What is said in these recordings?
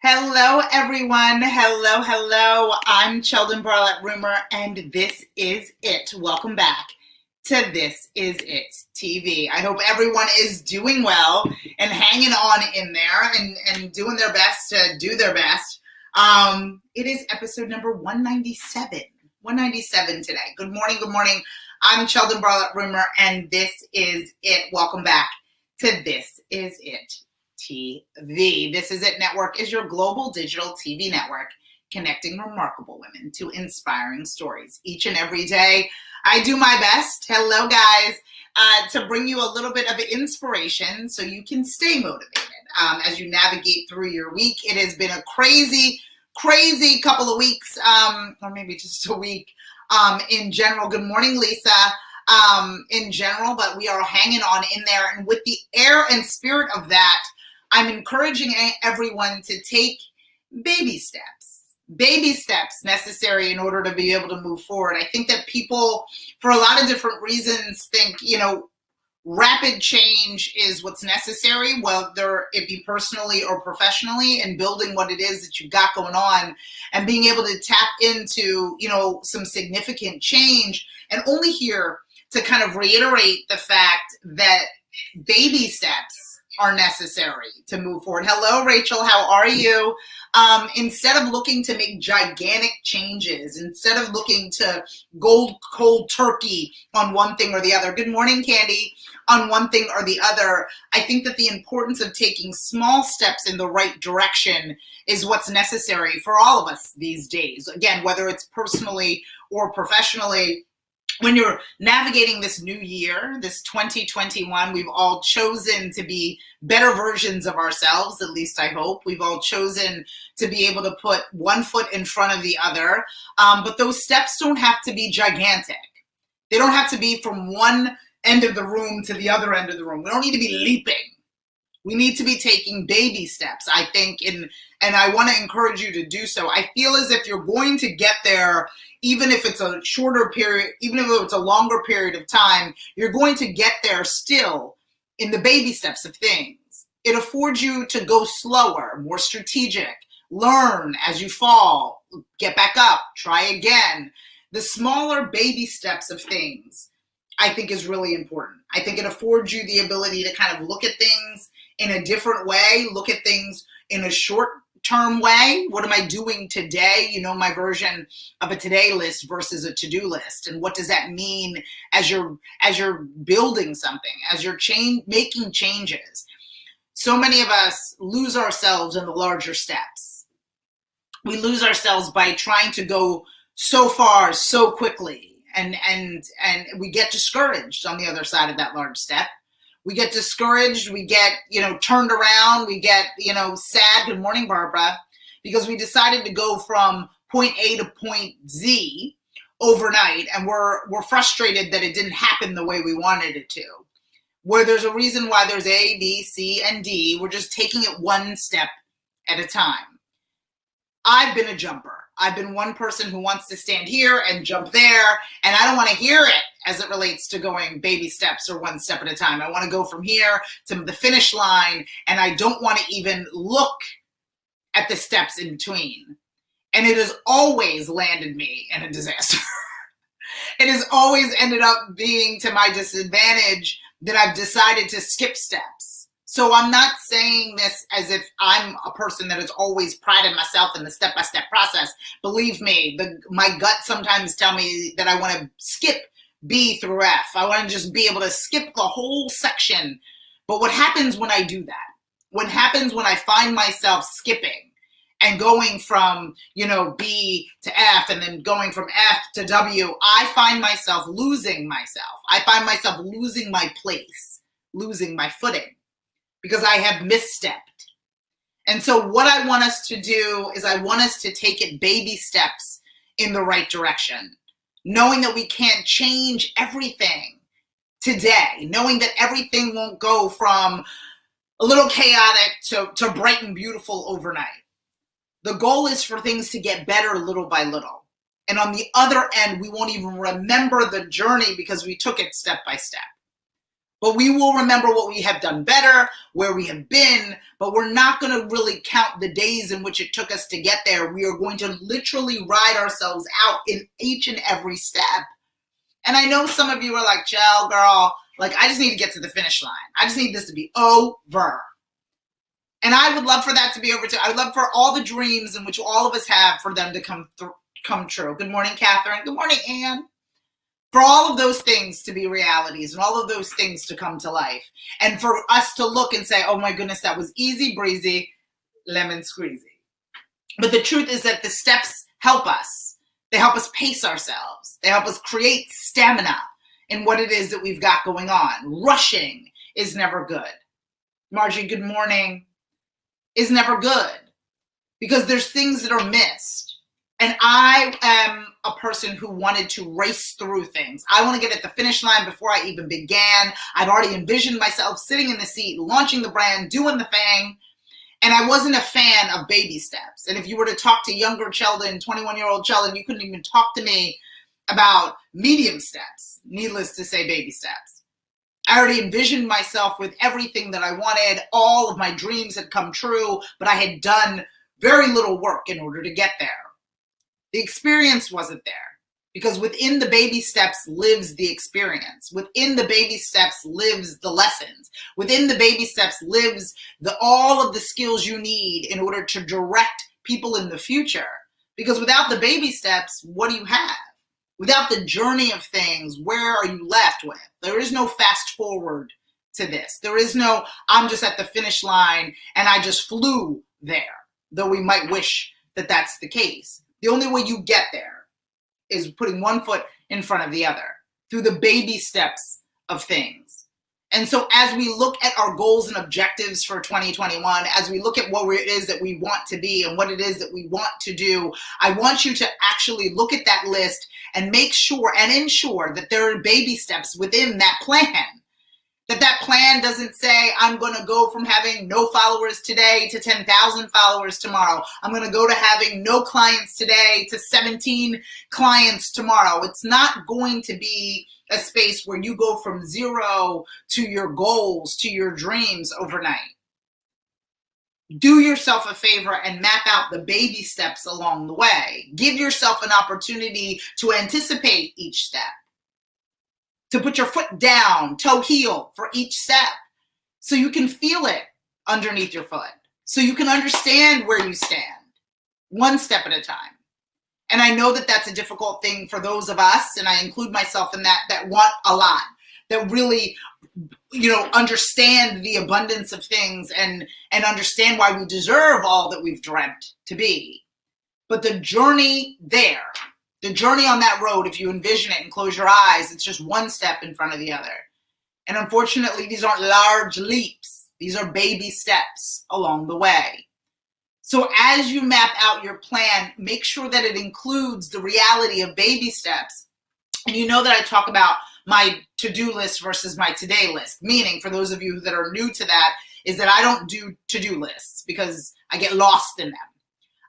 Hello, everyone. Hello. I'm Sheldon Barlett Rumor, and this is it. Welcome back to This Is It TV. I hope everyone is doing well and hanging on in there and doing their best to do their best. It is episode number 197. 197 today. Good morning. I'm Sheldon Barlett Rumor, and this is it. Welcome back to This Is It TV. This Is It Network is your global digital TV network connecting remarkable women to inspiring stories. Each and every day, I do my best, hello guys, to bring you a little bit of inspiration so you can stay motivated as you navigate through your week. It has been a crazy couple of weeks, or maybe just a week in general. Good morning, Lisa. In general, but we are hanging on in there. And with the air and spirit of that, I'm encouraging everyone to take baby steps necessary in order to be able to move forward. I think that people, for a lot of different reasons, think, rapid change is what's necessary, whether it be personally or professionally, and building what it is that you've got going on and being able to tap into, some significant change. And only here to kind of reiterate the fact that baby steps are necessary to move forward. Hello, Rachel. How are you? Instead of looking to make gigantic changes, instead of looking to go cold turkey on one thing or the other. Good morning, Candy. On one thing or the other, I think that the importance of taking small steps in the right direction is what's necessary for all of us these days. Again, whether it's personally or professionally. When you're navigating this new year, this 2021, we've all chosen to be better versions of ourselves, at least I hope. We've all chosen to be able to put one foot in front of the other. But those steps don't have to be gigantic. They don't have to be from one end of the room to the other end of the room. We don't need to be leaping. We need to be taking baby steps, I think, and I want to encourage you to do so. I feel as if you're going to get there, even if it's a shorter period, even if it's a longer period of time, you're going to get there still in the baby steps of things. It affords you to go slower, more strategic, learn as you fall, get back up, try again. The smaller baby steps of things, I think, is really important. I think it affords you the ability to kind of look at things in a different way, look at things in a short-term way. What am I doing today? My version of a today list versus a to-do list. And what does that mean as you're building something, as you're making changes? So many of us lose ourselves in the larger steps. We lose ourselves by trying to go so far, so quickly. And we get discouraged on the other side of that large step. We get discouraged, we get, turned around, we get, sad. Good morning, Barbara, because we decided to go from point A to point Z overnight, and we're frustrated that it didn't happen the way we wanted it to. Where there's a reason why there's A, B, C, and D, we're just taking it one step at a time. I've been a jumper. I've been one person who wants to stand here and jump there, and I don't want to hear it as it relates to going baby steps or one step at a time. I want to go from here to the finish line, and I don't want to even look at the steps in between. And it has always landed me in a disaster. It has always ended up being to my disadvantage that I've decided to skip steps. So I'm not saying this as if I'm a person that has always prided myself in the step-by-step process. Believe me, my gut sometimes tell me that I want to skip B through F. I want to just be able to skip the whole section. But what happens when I do that? What happens when I find myself skipping and going from, B to F and then going from F to W? I find myself losing myself. I find myself losing my place, losing my footing, because I have misstepped. And so what I want us to do is I want us to take it baby steps in the right direction, knowing that we can't change everything today, knowing that everything won't go from a little chaotic to bright and beautiful overnight. The goal is for things to get better little by little. And on the other end, we won't even remember the journey because we took it step by step. But we will remember what we have done better, where we have been, but we're not going to really count the days in which it took us to get there. We are going to literally ride ourselves out in each and every step. And I know some of you are like, Jill, girl, like, I just need to get to the finish line. I just need this to be over. And I would love for that to be over too. I would love for all the dreams in which all of us have for them to come true. Good morning, Catherine. Good morning, Anne. For all of those things to be realities and all of those things to come to life. And for us to look and say, oh my goodness, that was easy breezy, lemon squeezy. But the truth is that the steps help us. They help us pace ourselves. They help us create stamina in what it is that we've got going on. Rushing is never good. Margie, good morning. Is never good because there's things that are missed. And I am a person who wanted to race through things. I want to get at the finish line before I even began. I've already envisioned myself sitting in the seat, launching the brand, doing the thing. And I wasn't a fan of baby steps. And if you were to talk to younger Sheldon, 21-year-old Sheldon, you couldn't even talk to me about medium steps, needless to say baby steps. I already envisioned myself with everything that I wanted. All of my dreams had come true, but I had done very little work in order to get there. The experience wasn't there because within the baby steps lives the experience. Within the baby steps lives the lessons. Within the baby steps lives all of the skills you need in order to direct people in the future. Because without the baby steps, what do you have? Without the journey of things, where are you left with? There is no fast forward to this. There is no, I'm just at the finish line and I just flew there, though we might wish that that's the case. The only way you get there is putting one foot in front of the other through the baby steps of things. And so as we look at our goals and objectives for 2021, as we look at what it is that we want to be and what it is that we want to do, I want you to actually look at that list and make sure and ensure that there are baby steps within that plan. That plan doesn't say, I'm going to go from having no followers today to 10,000 followers tomorrow. I'm going to go to having no clients today to 17 clients tomorrow. It's not going to be a space where you go from zero to your goals, to your dreams overnight. Do yourself a favor and map out the baby steps along the way. Give yourself an opportunity to anticipate each step. To put your foot down, toe heel for each step, so you can feel it underneath your foot, so you can understand where you stand, one step at a time. And I know that that's a difficult thing for those of us, and I include myself in that want a lot, that really, understand the abundance of things and understand why we deserve all that we've dreamt to be. But the journey there, the journey on that road, if you envision it and close your eyes, it's just one step in front of the other. And unfortunately, these aren't large leaps. These are baby steps along the way. So as you map out your plan, make sure that it includes the reality of baby steps. And you know that I talk about my to-do list versus my today list, meaning for those of you that are new to that, is that I don't do to-do lists because I get lost in them.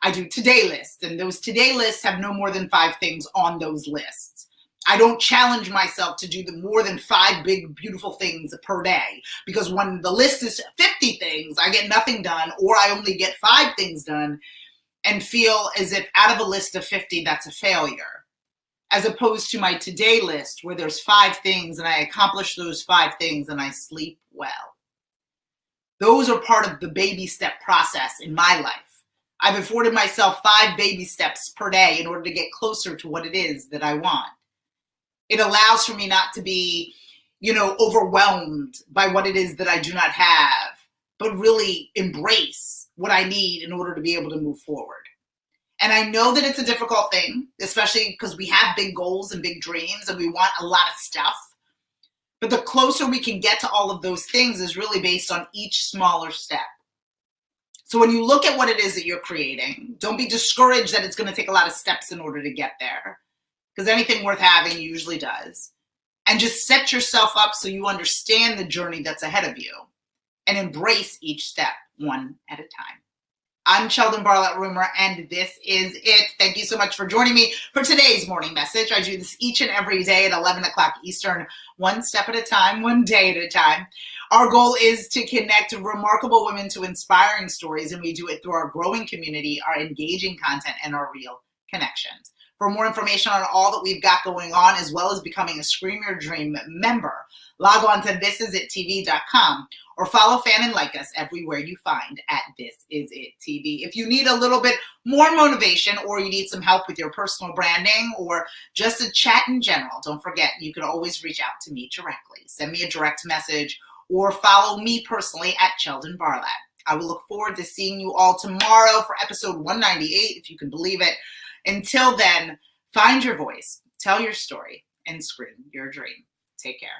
I do today lists, and those today lists have no more than 5 things on those lists. I don't challenge myself to do more than 5 big, beautiful things per day, because when the list is 50 things, I get nothing done, or I only get 5 things done and feel as if out of a list of 50, that's a failure. As opposed to my today list where there's 5 things and I accomplish those 5 things and I sleep well. Those are part of the baby step process in my life. I've afforded myself 5 baby steps per day in order to get closer to what it is that I want. It allows for me not to be, overwhelmed by what it is that I do not have, but really embrace what I need in order to be able to move forward. And I know that it's a difficult thing, especially because we have big goals and big dreams and we want a lot of stuff. But the closer we can get to all of those things is really based on each smaller step. So when you look at what it is that you're creating, don't be discouraged that it's going to take a lot of steps in order to get there, because anything worth having usually does. And just set yourself up so you understand the journey that's ahead of you and embrace each step one at a time. I'm Sheldon Barlett Rumor, and this is it. Thank you so much for joining me for today's morning message. I do this each and every day at 11 o'clock Eastern, one step at a time, one day at a time. Our goal is to connect remarkable women to inspiring stories, and we do it through our growing community, our engaging content, and our real connections. For more information on all that we've got going on, as well as becoming a Scream Your Dream member, log on to thisisItTV.com or follow, fan, and like us everywhere you find at This Is It TV. If you need a little bit more motivation, or you need some help with your personal branding, or just a chat in general, don't forget, you can always reach out to me directly. Send me a direct message or follow me personally at Sheldon Barlett. I will look forward to seeing you all tomorrow for episode 198, if you can believe it. Until then, find your voice, tell your story, and scream your dream. Take care.